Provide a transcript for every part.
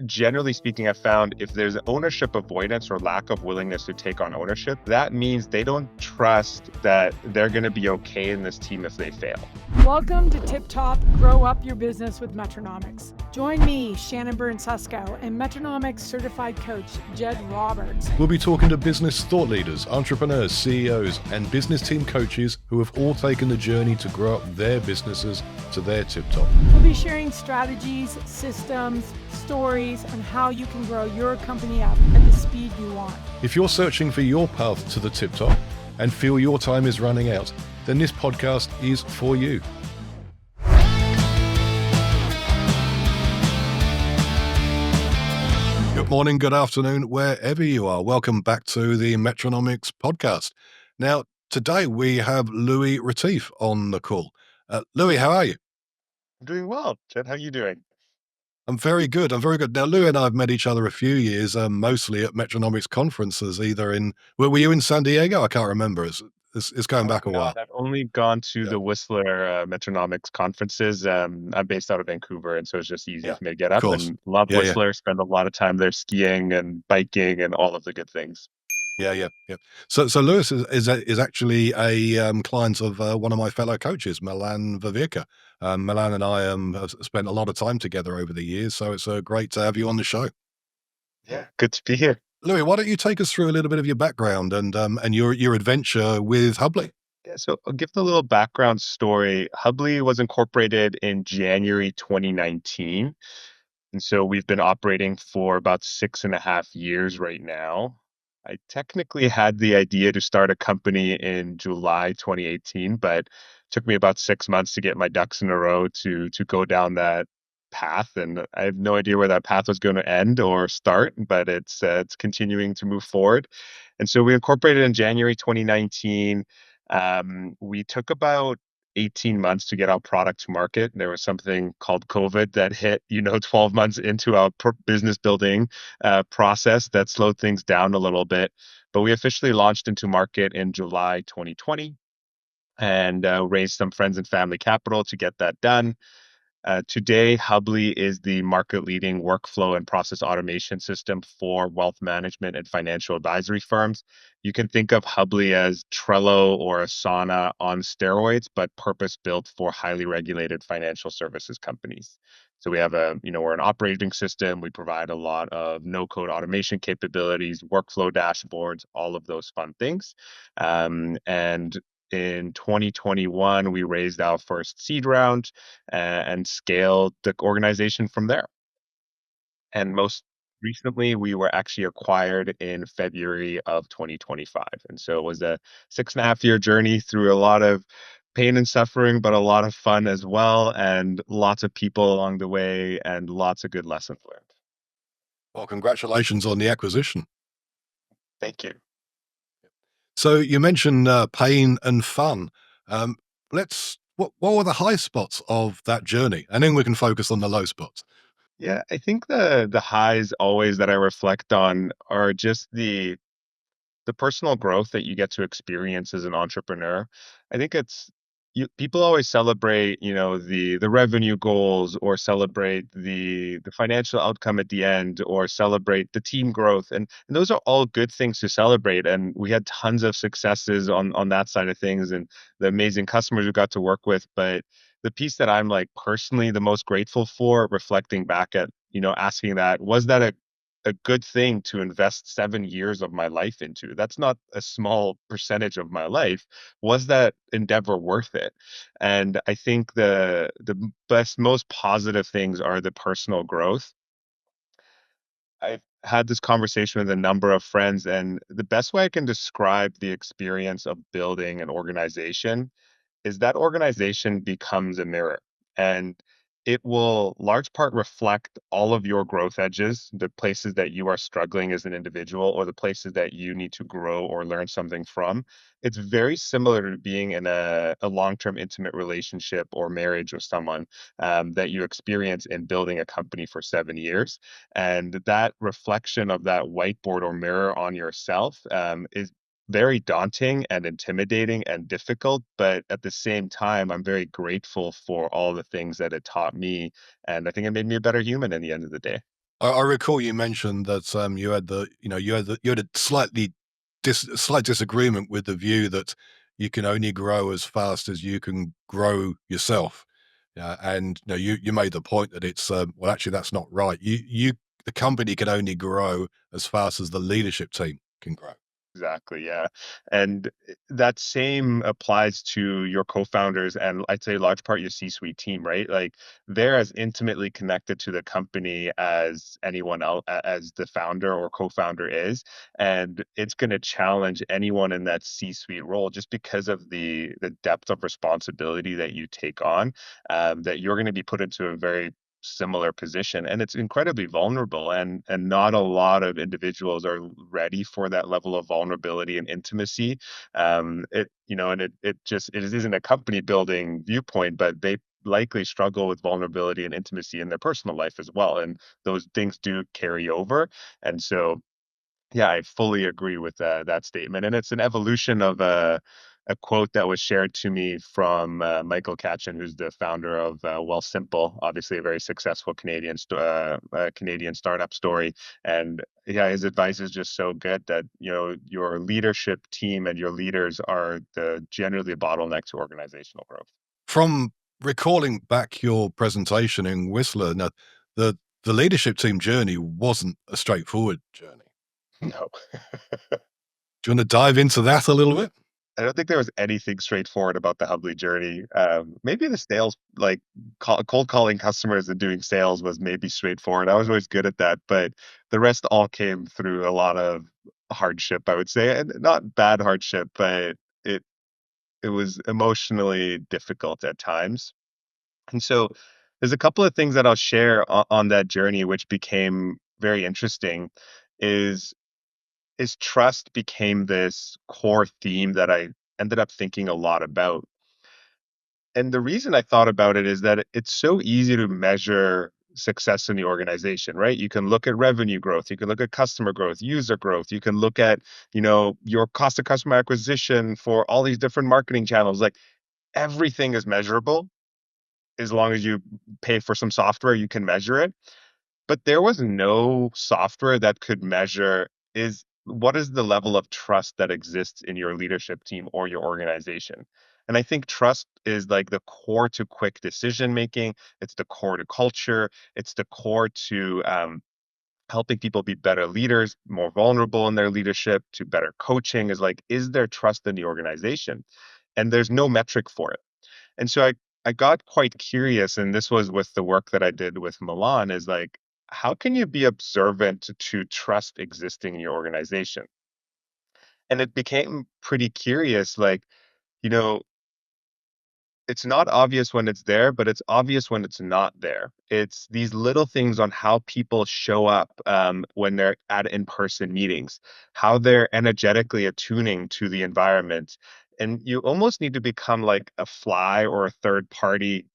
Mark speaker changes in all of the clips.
Speaker 1: generally speaking, I've found if there's ownership avoidance or lack of willingness to take on ownership, that means they don't trust that they're going to be okay in this team if they fail.
Speaker 2: Welcome to Tip Top Grow Up Your Business with Metronomics. Join me, Shannon Burns-Susko, and Metronomics certified coach, Jed Roberts.
Speaker 3: We'll be talking to business thought leaders, entrepreneurs, CEOs, and business team coaches who have all taken the journey to grow up their businesses to their tip top.
Speaker 2: We'll be sharing strategies, systems, stories, on how you can grow your company up at the speed you want.
Speaker 3: If you're searching for your path to the tip top and feel your time is running out, then this podcast is for you. Good morning, good afternoon, wherever you are. Welcome back to the Metronomics podcast. Now, today we have Louis Retief on the call. Louis, how are you?
Speaker 1: I'm doing well. Jed, how are you doing?
Speaker 3: I'm very good. Now, Louis and I have met each other a few years, mostly at Metronomics conferences, were you in San Diego? I can't remember. It's going back a while.
Speaker 1: I've only gone to
Speaker 3: Yeah.
Speaker 1: the Whistler Metronomics conferences. I'm based out of Vancouver, and so it's just easy
Speaker 3: Yeah,
Speaker 1: for me to get
Speaker 3: of
Speaker 1: up
Speaker 3: course.
Speaker 1: and love
Speaker 3: Yeah, yeah.
Speaker 1: Whistler, spend a lot of time there skiing and biking and all of the good things.
Speaker 3: Yeah. So Lewis is actually a client of one of my fellow coaches, Milan Viveka. Milan and I have spent a lot of time together over the years, so it's great to have you on the show.
Speaker 1: Yeah, good to be here.
Speaker 3: Louis, why don't you take us through a little bit of your background and your adventure with Hubley?
Speaker 1: Yeah, so I'll give the little background story. Hubley was incorporated in January 2019. And so we've been operating for about 6.5 years right now. I technically had the idea to start a company in July 2018, but took me about 6 months to get my ducks in a row to go down that path. And I have no idea where that path was going to end or start, but it's continuing to move forward. And so we incorporated in January 2019. We took about 18 months to get our product to market. There was something called COVID that hit, 12 months into our business building process that slowed things down a little bit. But we officially launched into market in July 2020 and raised some friends and family capital to get that done. Today, Hubley is the market-leading workflow and process automation system for wealth management and financial advisory firms. You can think of Hubley as Trello or Asana on steroids, but purpose-built for highly regulated financial services companies. So we have we're an operating system. We provide a lot of no-code automation capabilities, workflow dashboards, all of those fun things. And in 2021, we raised our first seed round and scaled the organization from there. And most recently, we were actually acquired in February of 2025. And so it was a 6.5 year journey through a lot of pain and suffering, but a lot of fun as well, and lots of people along the way, and lots of good lessons learned.
Speaker 3: Well, congratulations on the acquisition.
Speaker 1: Thank you.
Speaker 3: So you mentioned pain and fun. Um, what were the high spots of that journey? And then we can focus on the low spots.
Speaker 1: Yeah, I think the highs always that I reflect on are just the personal growth that you get to experience as an entrepreneur. I think people always celebrate, the revenue goals, or celebrate the financial outcome at the end, or celebrate the team growth. And those are all good things to celebrate. And we had tons of successes on that side of things, and the amazing customers we got to work with. But the piece that I'm like personally the most grateful for, reflecting back at, asking that, was that a good thing to invest 7 years of my life into? That's not a small percentage of my life. Was that endeavor worth it? And I think the best, most positive things are the personal growth. I've had this conversation with a number of friends, and the best way I can describe the experience of building an organization is that organization becomes a mirror, and it will large part reflect all of your growth edges, the places that you are struggling as an individual, or the places that you need to grow or learn something from. It's very similar to being in a long-term intimate relationship or marriage with someone that you experience in building a company for 7 years. And that reflection of that whiteboard or mirror on yourself is very daunting and intimidating and difficult, but at the same time, I'm very grateful for all the things that it taught me. And I think it made me a better human in the end of the day.
Speaker 3: I recall you mentioned that you had you had a slight disagreement with the view that you can only grow as fast as you can grow yourself. And you made the point that it's well, actually, that's not right. The company can only grow as fast as the leadership team can grow.
Speaker 1: Exactly, yeah. And that same applies to your co-founders and I'd say large part your C-suite team, right? Like they're as intimately connected to the company as anyone else, as the founder or co-founder is. And it's going to challenge anyone in that C-suite role just because of the depth of responsibility that you take on, that you're going to be put into a very similar position and it's incredibly vulnerable and not a lot of individuals are ready for that level of vulnerability and intimacy. It you know and it isn't a company building viewpoint, but they likely struggle with vulnerability and intimacy in their personal life as well, and those things do carry over. And so yeah, I fully agree with that statement, and it's an evolution of a quote that was shared to me from Michael Katchen, who's the founder of Simple, obviously a very successful Canadian startup story. And yeah, his advice is just so good that your leadership team and your leaders are the generally bottleneck to organizational growth.
Speaker 3: From recalling back your presentation in Whistler, now the the leadership team journey wasn't a straightforward journey.
Speaker 1: No.
Speaker 3: Do you want to dive into that a little bit?
Speaker 1: I don't think there was anything straightforward about the Hubley journey. Maybe the sales, like cold calling customers and doing sales, was maybe straightforward. I was always good at that, but the rest all came through a lot of hardship, I would say, and not bad hardship, but it it was emotionally difficult at times. And so, there's a couple of things that I'll share on that journey, which became very interesting. Is is trust became this core theme that I ended up thinking a lot about. And the reason I thought about it is that it's so easy to measure success in the organization, right? You can look at revenue growth, you can look at customer growth, user growth, you can look at, your cost of customer acquisition for all these different marketing channels. Like everything is measurable as long as you pay for some software, you can measure it. But there was no software that could measure is what is the level of trust that exists in your leadership team or your organization. And I think trust is like the core to quick decision making. It's the core to culture. It's the core to helping people be better leaders, more vulnerable in their leadership, to better coaching. Is like, is there trust in the organization? And there's no metric for it. And so I got quite curious, and this was with the work that I did with Milan, is like, how can you be observant to trust existing in your organization? And it became pretty curious, like, you know, it's not obvious when it's there, but it's obvious when it's not there. It's these little things on how people show up when they're at in-person meetings, how they're energetically attuning to the environment. And you almost need to become like a fly or a third party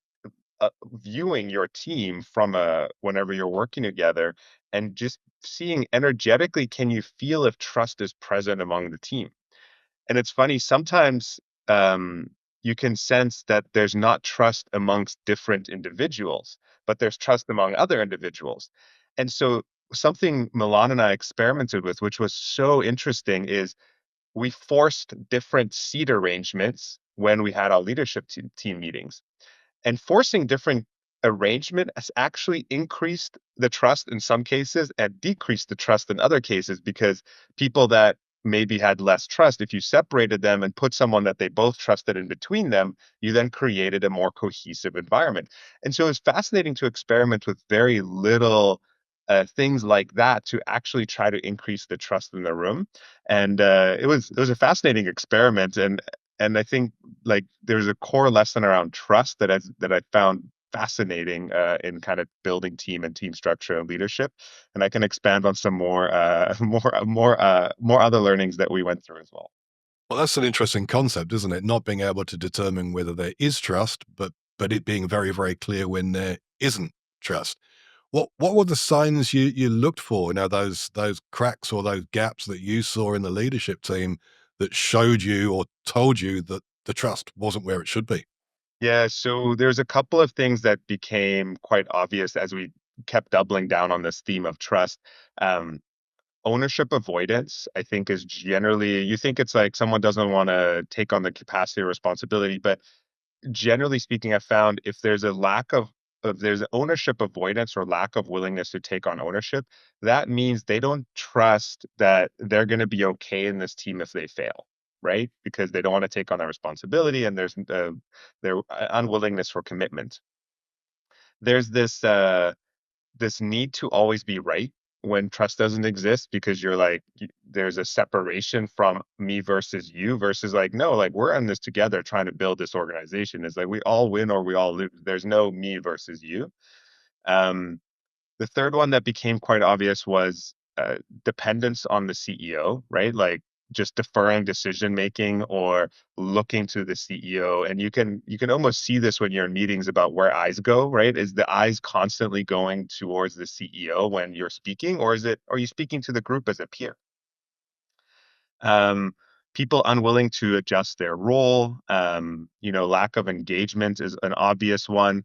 Speaker 1: viewing your team from a whenever you're working together and just seeing energetically, can you feel if trust is present among the team? And it's funny, sometimes you can sense that there's not trust amongst different individuals, but there's trust among other individuals. And so something Milan and I experimented with, which was so interesting, is we forced different seat arrangements when we had our leadership team meetings. And forcing different arrangement has actually increased the trust in some cases and decreased the trust in other cases, because people that maybe had less trust, if you separated them and put someone that they both trusted in between them, you then created a more cohesive environment. And so it's fascinating to experiment with very little things like that to actually try to increase the trust in the room. And it was a fascinating experiment. And I think like there's a core lesson around trust that I found fascinating in kind of building team and team structure and leadership. And I can expand on some more more other learnings that we went through as well.
Speaker 3: Well, that's an interesting concept, isn't it? Not being able to determine whether there is trust, but it being very, very clear when there isn't trust. What were the signs you looked for? Those cracks or those gaps that you saw in the leadership team that showed you or told you that the trust wasn't where it should be?
Speaker 1: Yeah, so there's a couple of things that became quite obvious as we kept doubling down on this theme of trust. Um, Ownership avoidance, I think, is generally, you think it's like someone doesn't want to take on the capacity or responsibility, but generally speaking, I've found if there's a lack of there's ownership avoidance or lack of willingness to take on ownership, that means they don't trust that they're going to be okay in this team if they fail, right? Because they don't want to take on that responsibility, and there's their unwillingness for commitment. There's this need to always be right when trust doesn't exist, because you're like there's a separation from me versus you, versus like, no, like we're in this together trying to build this organization. It's like we all win or we all lose. There's no me versus you. um the third one that became quite obvious was dependence on the CEO, right? Like just deferring decision making or looking to the CEO. And you can almost see this when you're in meetings about where eyes go, right? Is the eyes constantly going towards the CEO when you're speaking, or are you speaking to the group as a peer? Um, People unwilling to adjust their role, lack of engagement is an obvious one.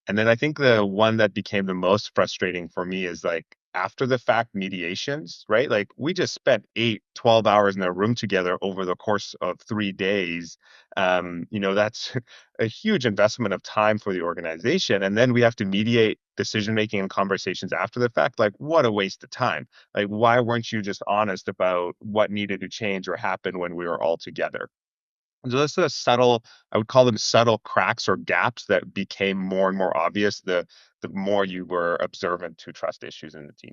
Speaker 1: And then I think the one that became the most frustrating for me is like after the fact mediations, right? Like we just spent 8, 12 hours in a room together over the course of 3 days. That's a huge investment of time for the organization. And then we have to mediate decision making and conversations after the fact. Like, what a waste of time. Like, why weren't you just honest about what needed to change or happen when we were all together? So those are subtle, I would call them subtle cracks or gaps that became more and more obvious the more you were observant to trust issues in the team.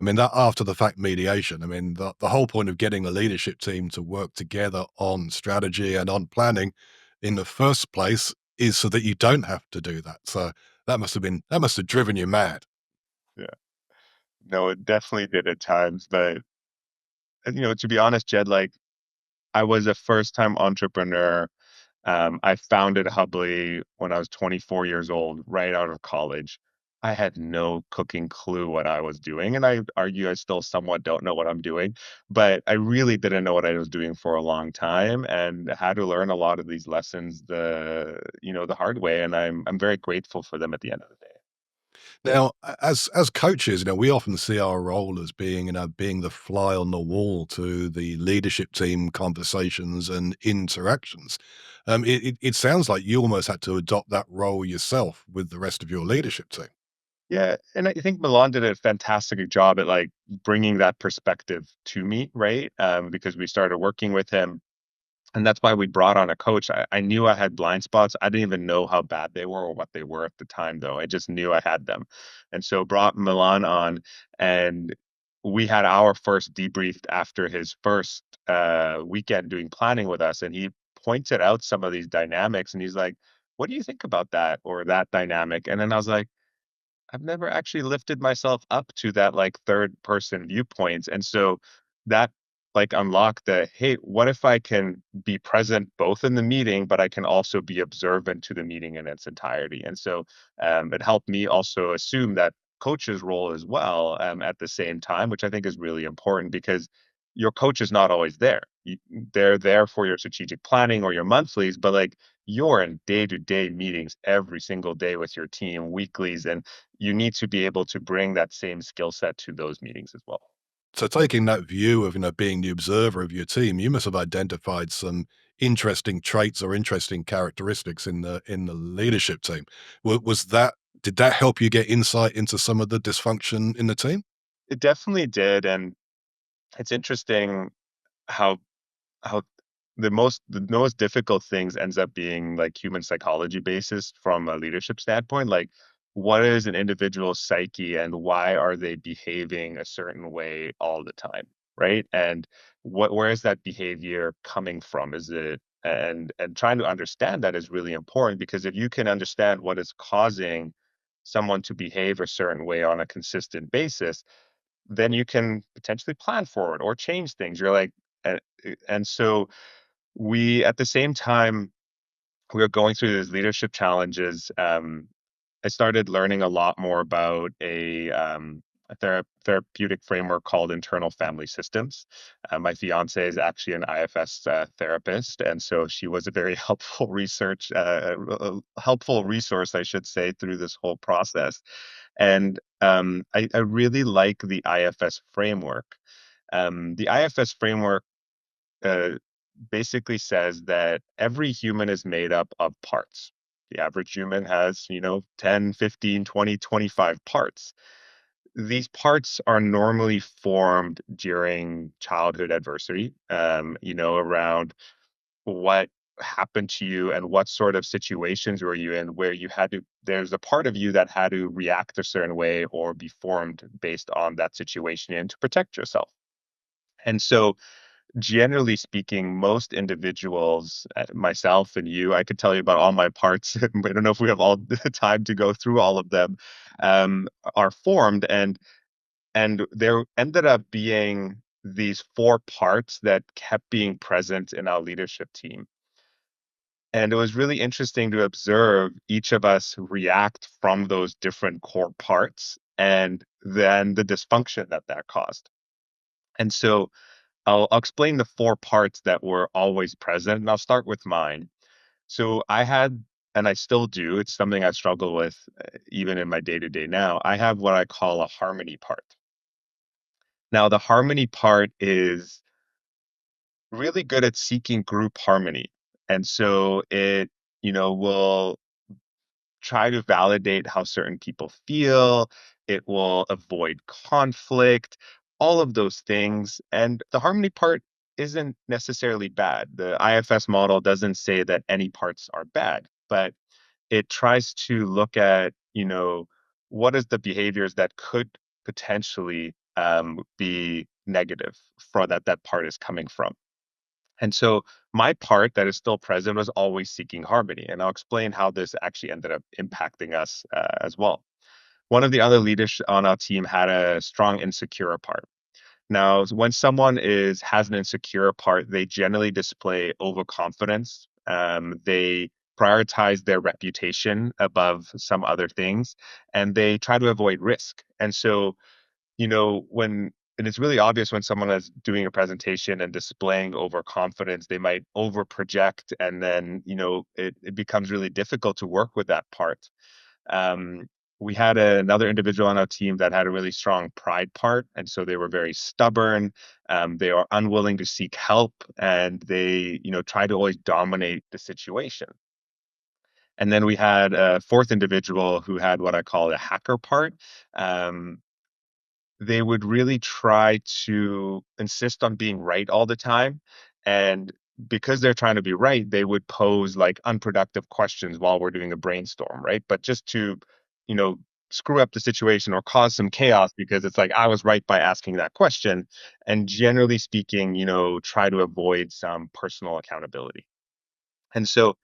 Speaker 3: I mean, that after the fact mediation, I mean, the whole point of getting the leadership team to work together on strategy and on planning in the first place is so that you don't have to do that. So that must have driven you mad.
Speaker 1: Yeah. No, it definitely did at times. But to be honest, Jed, like I was a first time entrepreneur. I founded Hubley when I was 24 years old, right out of college. I had no cooking clue what I was doing, and I argue I still somewhat don't know what I'm doing, but I really didn't know what I was doing for a long time and had to learn a lot of these lessons the hard way, and I'm very grateful for them at the end of the day.
Speaker 3: Now, as coaches, we often see our role as being, being the fly on the wall to the leadership team conversations and interactions. It sounds like you almost had to adopt that role yourself with the rest of your leadership team.
Speaker 1: Yeah, and I think Milan did a fantastic job at like bringing that perspective to me, right? Because we started working with him. And that's why we brought on a coach. I knew I had blind spots. I didn't even know how bad they were or what they were at the time, though. I just knew I had them. And so brought Milan on, and we had our first debrief after his first weekend doing planning with us. And he pointed out some of these dynamics, and he's like, "What do you think about that or that dynamic?" And then I was like, I've never actually lifted myself up to that like third person viewpoint. And so that like unlocked the, hey, what if I can be present both in the meeting, but I can also be observant to the meeting in its entirety. And so it helped me also assume that coach's role as well, at the same time, which I think is really important because your coach is not always there. They're there for your strategic planning or your monthlies, but like you're in day-to-day meetings every single day with your team, weeklies, and you need to be able to bring that same skill set to those meetings as well.
Speaker 3: So taking that view of, being the observer of your team, you must have identified some interesting traits or interesting characteristics in the leadership team. Was that did that help you get insight into some of the dysfunction in the team?
Speaker 1: It definitely did, and it's interesting how how the most difficult things ends up being like human psychology basis from a leadership standpoint. Like, what is an individual's psyche and why are they behaving a certain way all the time, right? And where is that behavior coming from? Is it and trying to understand that is really important, because if you can understand what is causing someone to behave a certain way on a consistent basis, then you can potentially plan forward or change things. You're like, and, and so we, at the same time, we were going through these leadership challenges. I started learning a lot more about a therapeutic framework called internal family systems. My fiance is actually an IFS therapist, and so she was a very helpful resource, I should say, through this whole process. And I really like the IFS framework. The IFS framework uh, basically says that every human is made up of parts. The average human has, 10, 15, 20, 25 parts. These parts are normally formed during childhood adversity, around what happened to you and what sort of situations were you in where there's a part of you that had to react a certain way or be formed based on that situation and to protect yourself. And so generally speaking, most individuals, myself and you, I could tell you about all my parts. I don't know if we have all the time to go through all of them, um, are formed, and there ended up being these four parts that kept being present in our leadership team. And it was really interesting to observe each of us react from those different core parts and then the dysfunction that that caused. And so I'll explain the four parts that were always present, and I'll start with mine. So I had, and I still do, it's something I struggle with even in my day to day now. I have what I call a harmony part. Now, the harmony part is really good at seeking group harmony. And so it, will try to validate how certain people feel. It will avoid conflict, all of those things. And the harmony part isn't necessarily bad. The IFS model doesn't say that any parts are bad, but it tries to look at, what is the behaviors that could potentially be negative for that part is coming from. And so my part that is still present was always seeking harmony. And I'll explain how this actually ended up impacting us as well. One of the other leaders on our team had a strong insecure part. Now, when someone has an insecure part, they generally display overconfidence. They prioritize their reputation above some other things, and they try to avoid risk. And so when and it's really obvious when someone is doing a presentation and displaying overconfidence, they might over project, and then, it becomes really difficult to work with that part. Um, we had another individual on our team that had a really strong pride part, and so they were very stubborn. They are unwilling to seek help, and they, try to always dominate the situation. And then we had a fourth individual who had what I call a hacker part. Um, they would really try to insist on being right all the time. And because they're trying to be right, they would pose like unproductive questions while we're doing a brainstorm, right? But just to, you know, screw up the situation or cause some chaos because it's like I was right by asking that question. And generally speaking, try to avoid some personal accountability. And so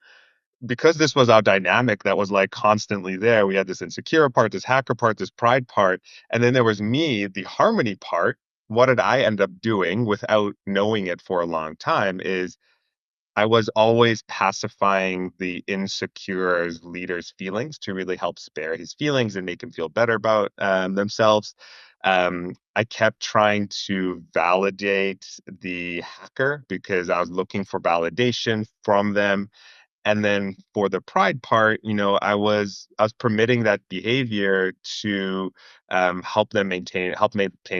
Speaker 1: because this was our dynamic that was like constantly there, we had this insecure part, this hacker part, this pride part, and then there was me, the harmony part. What did I end up doing without knowing it for a long time is I was always pacifying the insecure leader's feelings to really help spare his feelings and make him feel better about themselves. I kept trying to validate the hacker because I was looking for validation from them, and then for the pride part, I was permitting that behavior to help maintain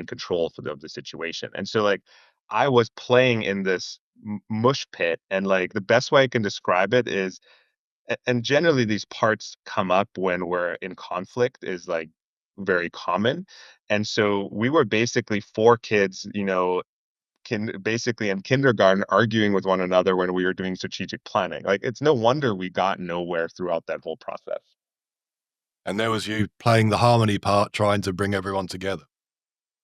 Speaker 1: control of the situation. And so like I was playing in this mush pit, and like the best way I can describe it is, and generally these parts come up when we're in conflict is like very common. And so we were basically four kids, basically in kindergarten arguing with one another when we were doing strategic planning. Like it's no wonder we got nowhere throughout that whole process.
Speaker 3: And there was you playing the harmony part, trying to bring everyone together.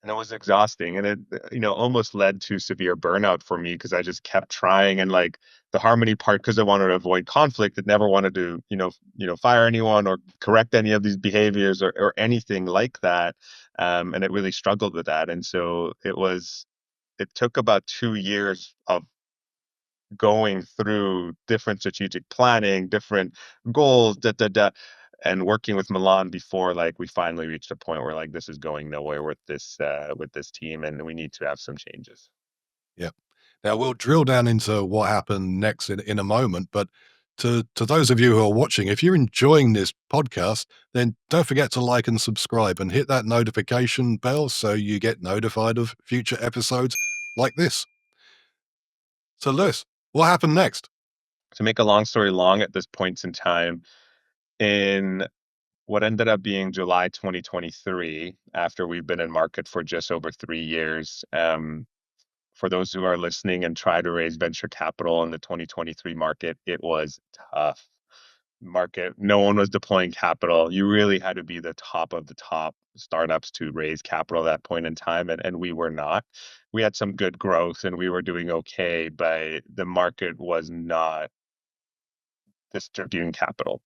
Speaker 1: And it was exhausting, and it almost led to severe burnout for me because I just kept trying, and like the harmony part, because I wanted to avoid conflict, it never wanted to fire anyone or correct any of these behaviors or anything like that. And it really struggled with that. And so it took about 2 years of going through different strategic planning, different goals, and working with Milan before like we finally reached a point where like this is going nowhere with this team, and we need to have some changes.
Speaker 3: Yeah. Now we'll drill down into what happened next in a moment, but to those of you who are watching, if you're enjoying this podcast, then don't forget to like and subscribe and hit that notification bell so you get notified of future episodes like this. So, Lewis, what happened next?
Speaker 1: To make a long story long, at this point in time, in what ended up being July 2023, after we've been in market for just over 3 years, for those who are listening and try to raise venture capital in the 2023 market, it was tough market. No one was deploying capital. You really had to be the top of the top startups to raise capital at that point in time, and we were not. We had some good growth and we were doing okay, but the market was not distributing capital.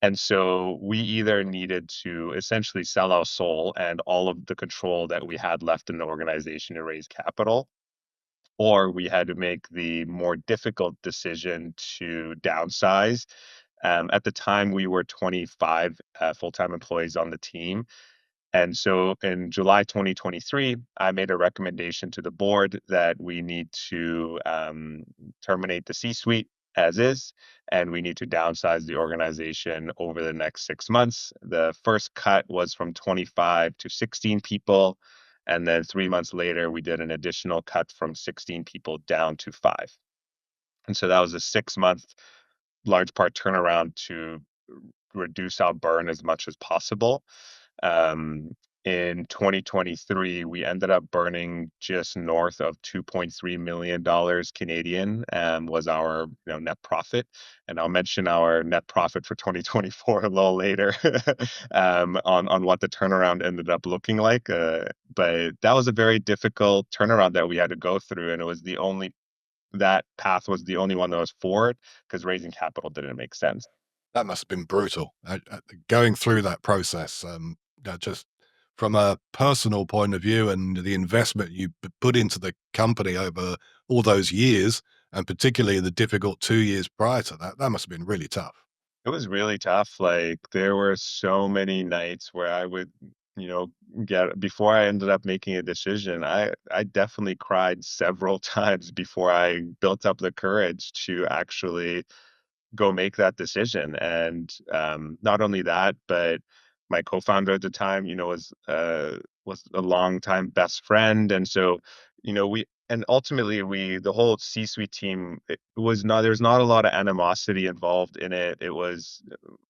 Speaker 1: And so we either needed to essentially sell our soul and all of the control that we had left in the organization to raise capital, or we had to make the more difficult decision to downsize. At the time, we were 25 full-time employees on the team. And so in July 2023, I made a recommendation to the board that we need to terminate the C-suite as is, and we need to downsize the organization over the next 6 months. The first cut was from 25 to 16 people. And then 3 months later, we did an additional cut from 16 people down to 5. And so that was a 6 month, large part turnaround to reduce our burn as much as possible. Um, in 2023, we ended up burning just north of $2.3 million Canadian, was our net profit. And I'll mention our net profit for 2024 a little later on what the turnaround ended up looking like. But that was a very difficult turnaround that we had to go through, and it was the only that path was the only one that was forward because raising capital didn't make sense.
Speaker 3: That must have been brutal. Going through that process, just from a personal point of view and the investment you put into the company over all those years, and particularly the difficult 2 years prior to that, that must have been really tough.
Speaker 1: It was really tough. Like there were so many nights where I would, you know, get before I ended up making a decision. I definitely cried several times before I built up the courage to actually go make that decision. And not only that, but my co-founder at the time, was a longtime best friend, and so we and ultimately the whole C-suite team, it was not there's not a lot of animosity involved in it. It was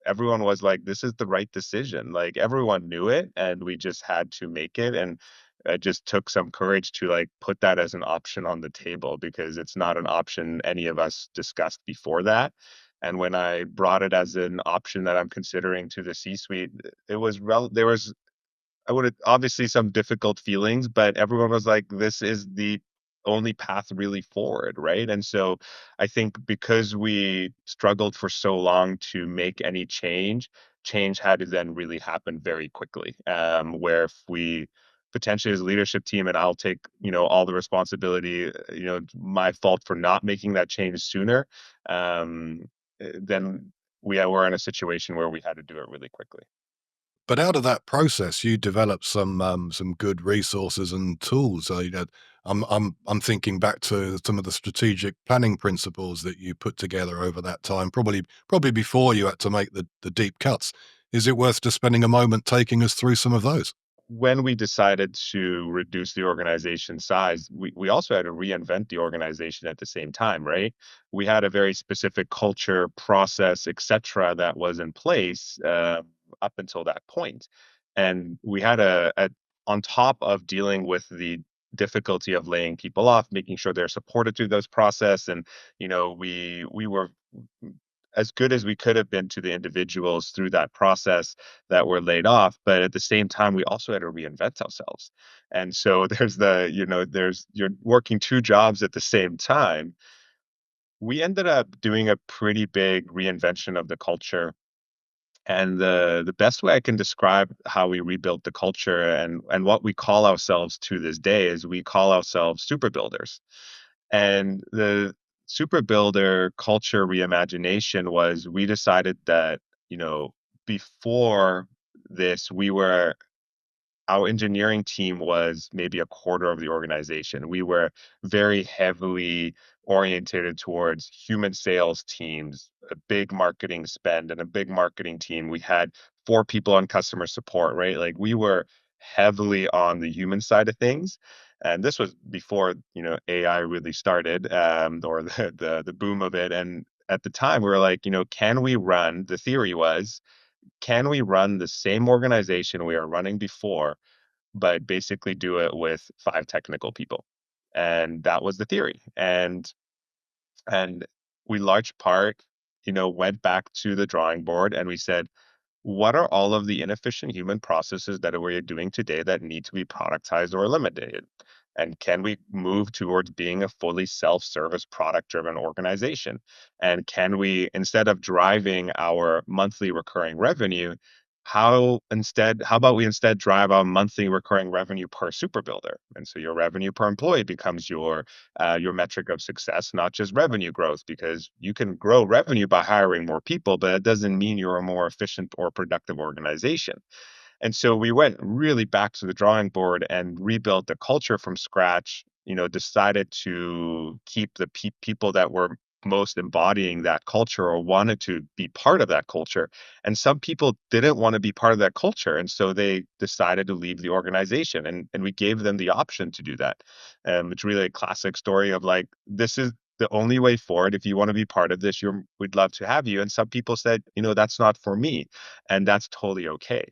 Speaker 1: everyone was like, this is the right decision. Like everyone knew it, and we just had to make it. And it just took some courage to like put that as an option on the table because it's not an option any of us discussed before that. And when I brought it as an option that I'm considering to the C-suite, there was I would obviously some difficult feelings, but everyone was like, this is the only path really forward, right? And so I think because we struggled for so long to make any change had to then really happen very quickly. Where if we potentially as a leadership team, and I'll take, all the responsibility, my fault for not making that change sooner, then we were in a situation where we had to do it really quickly.
Speaker 3: But out of that process, you developed some good resources and tools. I'm thinking back to some of the strategic planning principles that you put together over that time, probably before you had to make the deep cuts. Is it worth just spending a moment taking us through some of those?
Speaker 1: When we decided to reduce the organization size, we also had to reinvent the organization at the same time, right? We had a very specific culture, process, etc., that was in place up until that point, and we had on top of dealing with the difficulty of laying people off, making sure they're supported through those process, and we were as good as we could have been to the individuals through that process that were laid off. But at the same time, we also had to reinvent ourselves. And so you're working two jobs at the same time. We ended up doing a pretty big reinvention of the culture. And the best way I can describe how we rebuilt the culture and what we call ourselves to this day is we call ourselves super builders. And the super builder culture reimagination was we decided that, before this, we were our engineering team was maybe a quarter of the organization. We were very heavily oriented towards human sales teams, a big marketing spend, and a big marketing team. We had 4 people on customer support, right? Like we were heavily on the human side of things. And this was before, AI really started, or the boom of it. And at the time, we were like, can we run? The theory was, can we run the same organization we are running before, but basically do it with 5 technical people? And that was the theory. And we large part, went back to the drawing board and we said, what are all of the inefficient human processes that we're doing today that need to be productized or eliminated? And can we move towards being a fully self-service, product-driven organization? And can we, instead of driving our monthly recurring revenue, how about we instead drive our monthly recurring revenue per super builder? And so your revenue per employee becomes your metric of success, not just revenue growth, because you can grow revenue by hiring more people, but it doesn't mean you're a more efficient or productive organization. And so we went really back to the drawing board and rebuilt the culture from scratch, decided to keep the people that were most embodying that culture or wanted to be part of that culture. And some people didn't want to be part of that culture. And so they decided to leave the organization. And we gave them the option to do that. It's really a classic story of like, this is the only way forward. If you want to be part of this, we'd love to have you. And some people said, that's not for me. And that's totally okay.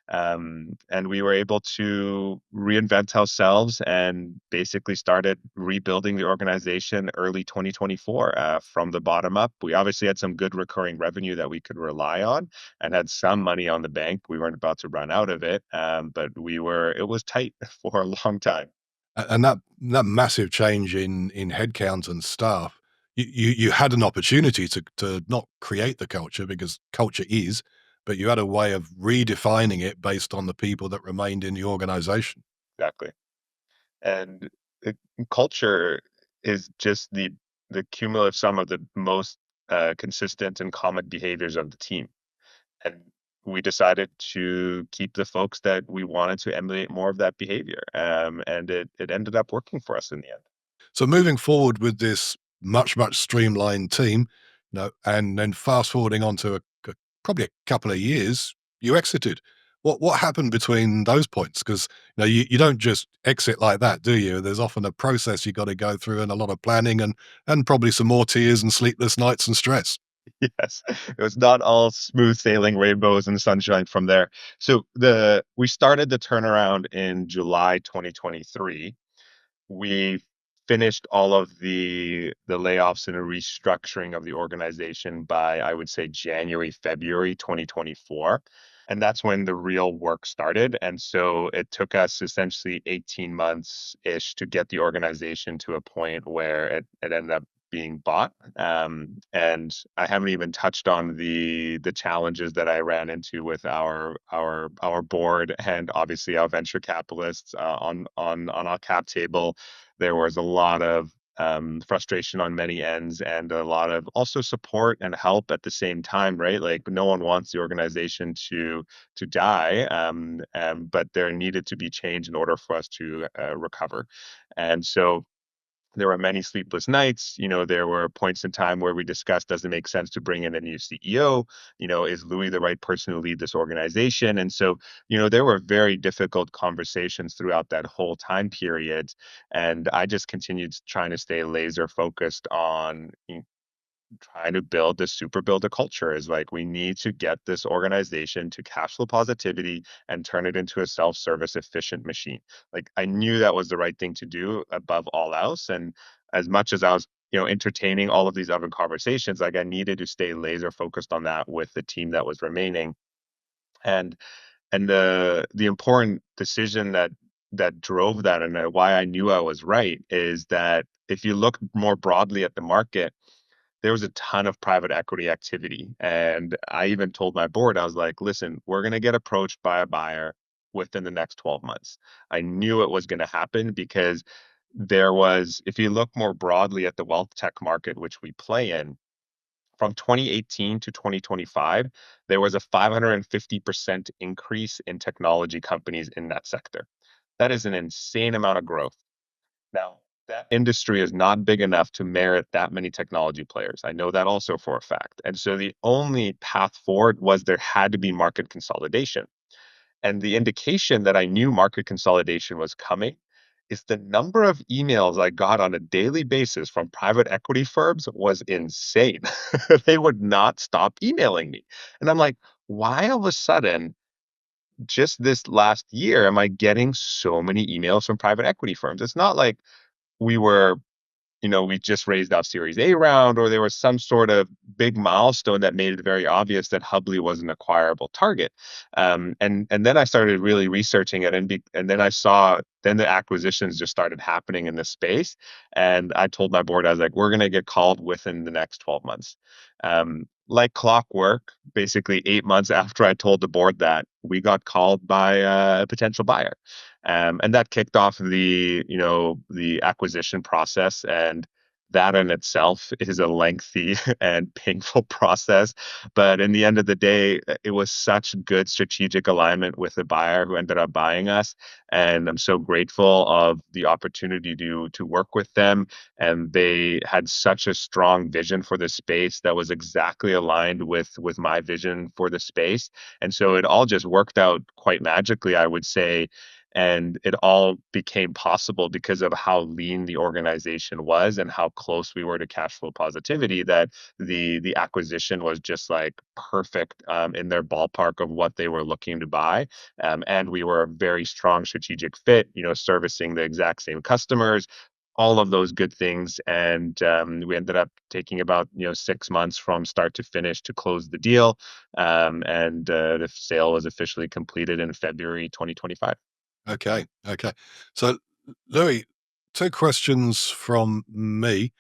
Speaker 1: And we were able to reinvent ourselves and basically started rebuilding the organization early 2024 from the bottom up. We obviously had some good recurring revenue that we could rely on and had some money on the bank. We weren't about to run out of it, but it was tight for a long time.
Speaker 3: And that massive change in headcount and staff, you had an opportunity to not create the culture because culture is, but you had a way of redefining it based on the people that remained in the organization.
Speaker 1: Exactly. And the culture is just the cumulative sum of the most consistent and common behaviors of the team. And we decided to keep the folks that we wanted to emulate more of that behavior. And it ended up working for us in the end.
Speaker 3: So moving forward with this much streamlined team, and then fast forwarding on to probably a couple of years, you exited. What happened between those points? Because you don't just exit like that, do you? There's often a process you got to go through and a lot of planning and probably some more tears and sleepless nights and stress.
Speaker 1: Yes, it was not all smooth sailing, rainbows and sunshine from there. So we started the turnaround in July 2023. We finished all of the layoffs and a restructuring of the organization by, I would say, January, February 2024. And that's when the real work started. And so it took us essentially 18 months ish to get the organization to a point where it ended up being bought. And I haven't even touched on the challenges that I ran into with our board and obviously our venture capitalists on our cap table. There was a lot of frustration on many ends and a lot of also support and help at the same time, right? Like no one wants the organization to die, but there needed to be change in order for us to recover. And so there were many sleepless nights. There were points in time where we discussed, does it make sense to bring in a new CEO? Is Louis the right person to lead this organization? And so, there were very difficult conversations throughout that whole time period. And I just continued trying to stay laser focused on trying to build this super builder culture. Is like, we need to get this organization to cash flow positivity and turn it into a self-service efficient machine. Like I knew that was the right thing to do above all else. And as much as I was entertaining all of these other conversations, like I needed to stay laser focused on that with the team that was remaining. And and the important decision that drove that, and why I knew I was right, is that if you look more broadly at the market, there was a ton of private equity activity. And I even told my board, I was like, listen, we're going to get approached by a buyer within the next 12 months. I knew it was going to happen because if you look more broadly at the wealth tech market, which we play in, From 2018 to 2025, there was a 550% increase in technology companies in that sector. That is an insane amount of growth. Now, that industry is not big enough to merit that many technology players. I know that also for a fact. And so the only path forward was there had to be market consolidation. And the indication that I knew market consolidation was coming is the number of emails I got on a daily basis from private equity firms was insane. They would not stop emailing me. And I'm like, why all of a sudden, just this last year, am I getting so many emails from private equity firms? It's not like we were we just raised our Series A round, or there was some sort of big milestone that made it very obvious that Hubley was an acquirable target. And then I started really researching it, and then I saw then the acquisitions just started happening in this space, and I told my board I was like, we're going to get called within the next 12 months. Like clockwork, basically 8 months after I told the board that, we got called by a potential buyer. And that kicked off the acquisition process, and that in itself is a lengthy and painful process. But in the end of the day, it was such good strategic alignment with the buyer who ended up buying us, and I'm so grateful of the opportunity to work with them. And they had such a strong vision for the space that was exactly aligned with my vision for the space, and so it all just worked out quite magically, I would say. And it all became possible because of how lean the organization was and how close we were to cash flow positivity, that the acquisition was just like perfect in their ballpark of what they were looking to buy. And we were a very strong strategic fit, servicing the exact same customers, all of those good things. And we ended up taking about 6 months from start to finish to close the deal. And the sale was officially completed in February 2025.
Speaker 3: Okay, okay. So, Louis, two questions from me.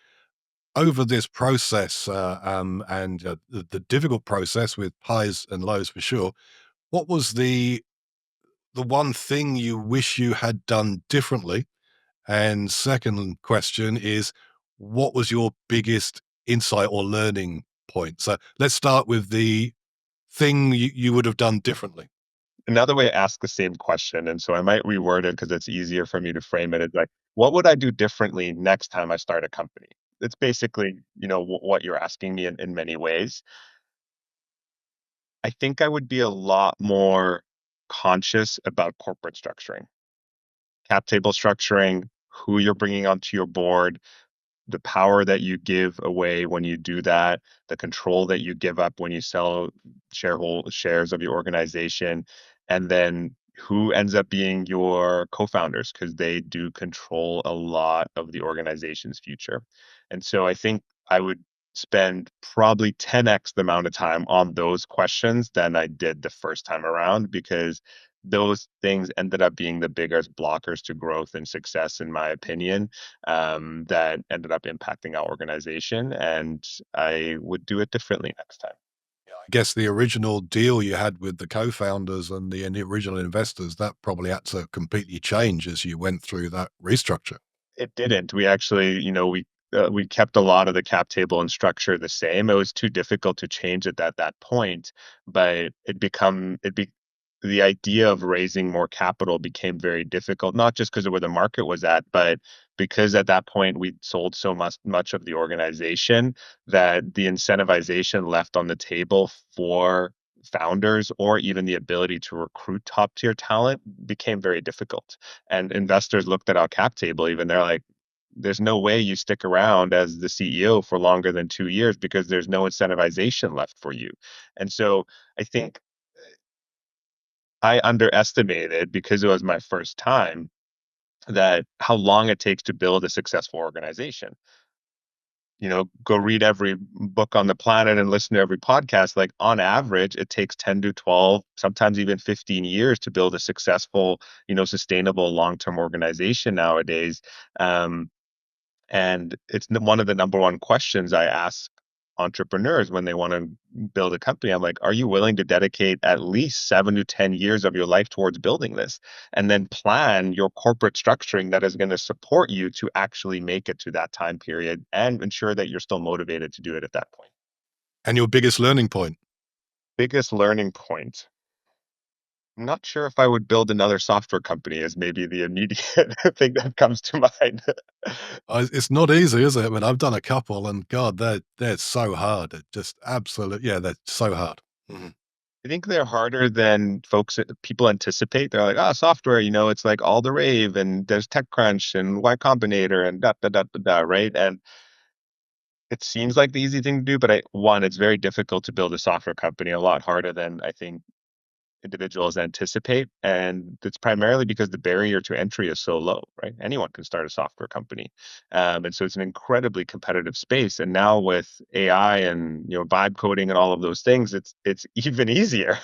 Speaker 3: Over this process, and the difficult process with highs and lows for sure, what was the one thing you wish you had done differently? And second question is, what was your biggest insight or learning point? So let's start with the thing you would have done differently.
Speaker 1: Another way to ask the same question, and so I might reword it because it's easier for me to frame it, is like, what would I do differently next time I start a company? It's basically, what you're asking me in many ways. I think I would be a lot more conscious about corporate structuring, cap table structuring, who you're bringing onto your board, the power that you give away when you do that, the control that you give up when you sell shares of your organization, and then who ends up being your co-founders, because they do control a lot of the organization's future. And so I think I would spend probably 10x the amount of time on those questions than I did the first time around, because those things ended up being the biggest blockers to growth and success, in my opinion, that ended up impacting our organization. And I would do it differently next time.
Speaker 3: I guess the original deal you had with the co-founders and the original investors, that probably had to completely change as you went through that restructure.
Speaker 1: It didn't. We actually, we kept a lot of the cap table and structure the same. It was too difficult to change it at that point, but the idea of raising more capital became very difficult, not just because of where the market was at, but because at that point we'd sold so much of the organization that the incentivization left on the table for founders, or even the ability to recruit top tier talent, became very difficult. And investors looked at our cap table, even they're like, there's no way you stick around as the CEO for longer than 2 years, because there's no incentivization left for you. And so I think I underestimated, because it was my first time, that how long it takes to build a successful organization. Go read every book on the planet and listen to every podcast. Like, on average, it takes 10 to 12, sometimes even 15 years to build a successful, sustainable long-term organization nowadays. Um, and it's one of the number one questions I ask entrepreneurs when they want to build a company. I'm like, are you willing to dedicate at least 7 to 10 years of your life towards building this? And then plan your corporate structuring that is going to support you to actually make it to that time period and ensure that you're still motivated to do it at that point.
Speaker 3: And your biggest learning point?
Speaker 1: Biggest learning point. I'm not sure if I would build another software company is maybe the immediate thing that comes to mind.
Speaker 3: It's not easy, is it? I mean, I've done a couple, and God, they're so hard. It just absolute, yeah, they're so hard. Mhm.
Speaker 1: I think they're harder than people anticipate. They're like, "Ah, software, it's like all the rave and there's TechCrunch and Y Combinator and da da da da da," right? And it seems like the easy thing to do, but it's very difficult to build a software company, a lot harder than I think individuals anticipate, and it's primarily because the barrier to entry is so low, right? Anyone can start a software company, and so it's an incredibly competitive space. And now with AI and vibe coding and all of those things, it's even easier.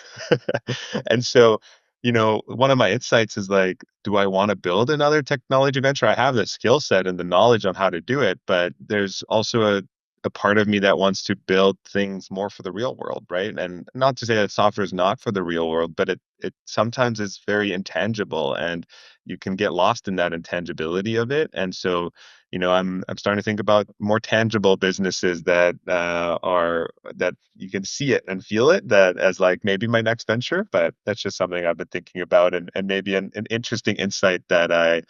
Speaker 1: And so, one of my insights is like, do I want to build another technology venture? I have the skill set and the knowledge on how to do it, but there's also a part of me that wants to build things more for the real world, right? And not to say that software is not for the real world, but it sometimes is very intangible and you can get lost in that intangibility of it. And so, I'm starting to think about more tangible businesses that are that you can see it and feel it that as like maybe my next venture, but that's just something I've been thinking about and maybe an interesting insight that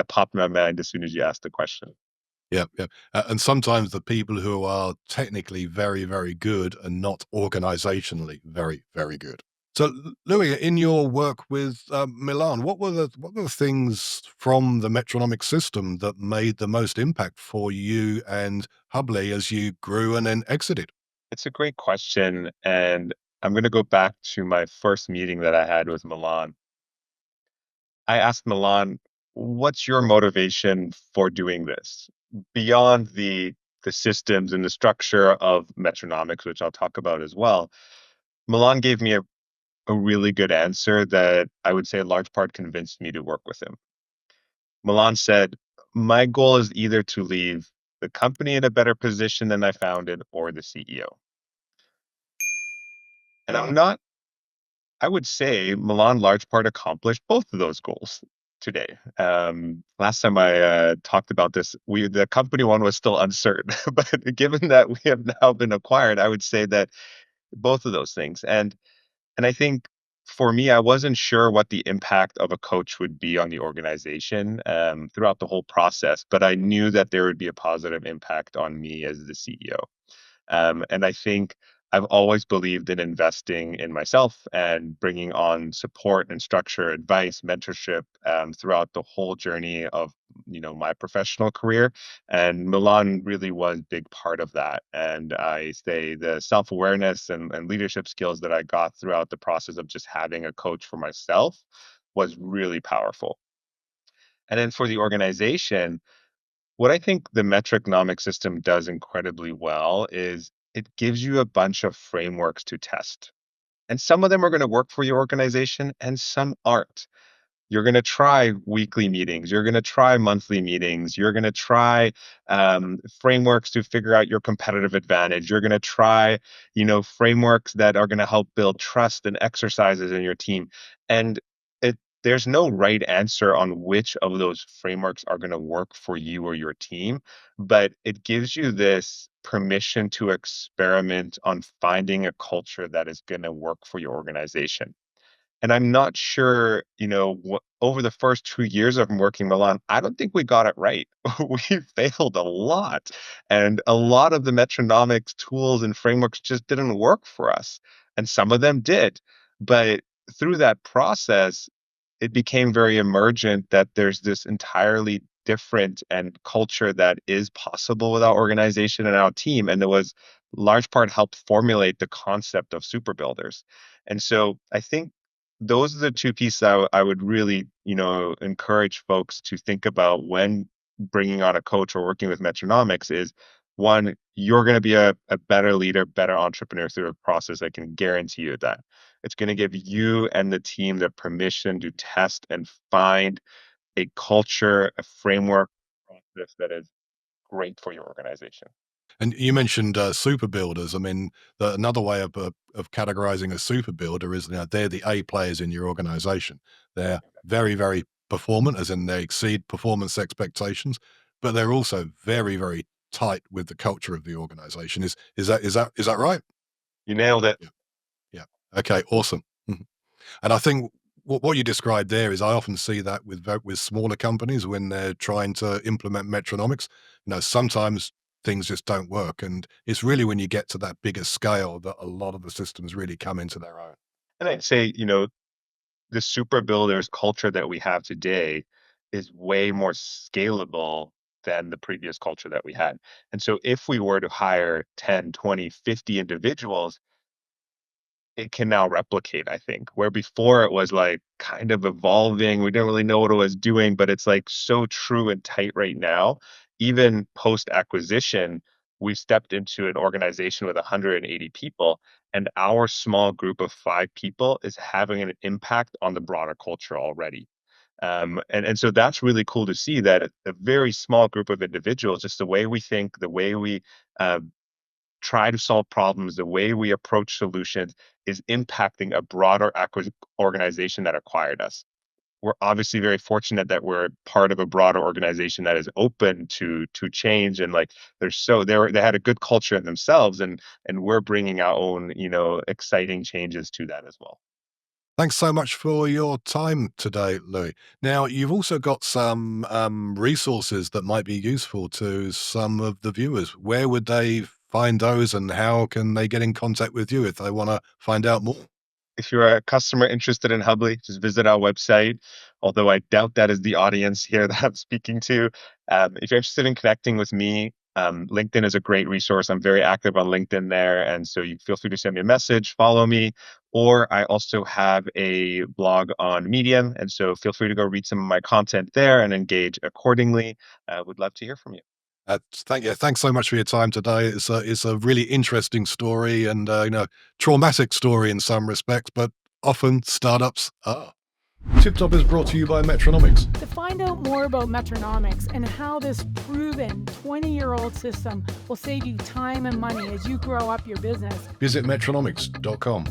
Speaker 1: popped in my mind as soon as you asked the question.
Speaker 3: Yep, yep. And sometimes the people who are technically very, very good and not organizationally very, very good. So, Louis, in your work with Milan, what were the things from the metronomic system that made the most impact for you and Hubley as you grew and then exited?
Speaker 1: It's a great question, and I'm gonna go back to my first meeting that I had with Milan. I asked Milan, "What's your motivation for doing this? Beyond the systems and the structure of Metronomics," which I'll talk about as well. Milan gave me a really good answer that I would say in large part convinced me to work with him. Milan said, "My goal is either to leave the company in a better position than I found it or the CEO." And I would say Milan large part accomplished both of those goals today. Last time I talked about this, the company one was still uncertain, but given that we have now been acquired, I would say that both of those things. And I think for me, I wasn't sure what the impact of a coach would be on the organization throughout the whole process, but I knew that there would be a positive impact on me as the CEO. And I think I've always believed in investing in myself and bringing on support and structure, advice, mentorship throughout the whole journey of my professional career. And Milan really was a big part of that. And I say the self awareness and leadership skills that I got throughout the process of just having a coach for myself was really powerful. And then for the organization, what I think the metronomic system does incredibly well is it gives you a bunch of frameworks to test. And some of them are going to work for your organization and some aren't. You're going to try weekly meetings. You're going to try monthly meetings. You're going to try frameworks to figure out your competitive advantage. You're going to try, frameworks that are going to help build trust and exercises in your team. And there's no right answer on which of those frameworks are going to work for you or your team, but it gives you this permission to experiment on finding a culture that is going to work for your organization. And I'm not sure, over the first 2 years of working Milan, I don't think we got it right. We failed a lot, and a lot of the metronomics tools and frameworks just didn't work for us, and some of them did. But through that process, it became very emergent that there's this entirely different and culture that is possible with our organization and our team, and it was large part helped formulate the concept of super builders. And so I think those are the two pieces I would really, encourage folks to think about when bringing on a coach or working with Metronomics is one, you're going to be a better leader, better entrepreneur through a process. I can guarantee you that. It's going to give you and the team the permission to test and find a culture, a framework process that is great for your organization.
Speaker 3: And you mentioned super builders. I mean, another way of categorizing a super builder is, they're the A players in your organization. They're very, very performant, as in they exceed performance expectations, but they're also very, very tight with the culture of the organization. Is that right?
Speaker 1: You nailed it.
Speaker 3: Yeah. Yeah. Okay. Awesome. Mhm. And I think what you described there is I often see that with smaller companies when they're trying to implement Metronomics. Sometimes things just don't work, and it's really when you get to that bigger scale that a lot of the systems really come into their own.
Speaker 1: And I'd say, the super builders culture that we have today is way more scalable than the previous culture that we had. And so if we were to hire 10, 20, 50 individuals, it can now replicate, I think, where before it was like kind of evolving. We didn't really know what it was doing, but it's like so true and tight right now. Even post acquisition, we've stepped into an organization with 180 people, and our small group of 5 people is having an impact on the broader culture already. And so that's really cool to see that a very small group of individuals, just the way we think, the way we uh, try to solve problems, the way we approach solutions is impacting a broader organization that acquired us. We're obviously very fortunate that we're part of a broader organization that is open to change, and like they had a good culture in themselves, and we're bringing our own exciting changes to that as well.
Speaker 3: Thanks so much for your time today, Louis. Now, you've also got some resources that might be useful to some of the viewers. Where would they find those, and how can they get in contact with you if they want to find out more?
Speaker 1: If you're a customer interested in Hubley, just visit our website. Although I doubt that is the audience here that I'm speaking to. If you're interested in connecting with me, LinkedIn is a great resource. I'm very active on LinkedIn there, and so you feel free to send me a message, follow me. Or I also have a blog on Medium, and so feel free to go read some of my content there and engage accordingly. Would love to hear from you.
Speaker 3: Thanks so much for your time today. It's a really interesting story, and traumatic story in some respects, but often startups are. Tip Top is brought to you by Metronomics.
Speaker 2: To find out more about Metronomics and how this proven 20-year-old system will save you time and money as you grow up your business,
Speaker 3: Visit metronomics.com.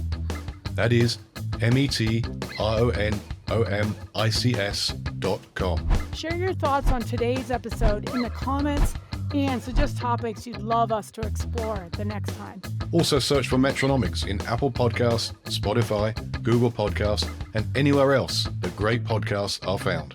Speaker 3: That is metronomics.com.
Speaker 2: share your thoughts on today's episode in the comments and suggest topics you'd love us to explore the next time.
Speaker 3: Also search for Metronomics in Apple Podcasts, Spotify, Google Podcasts, and anywhere else that great podcasts are found.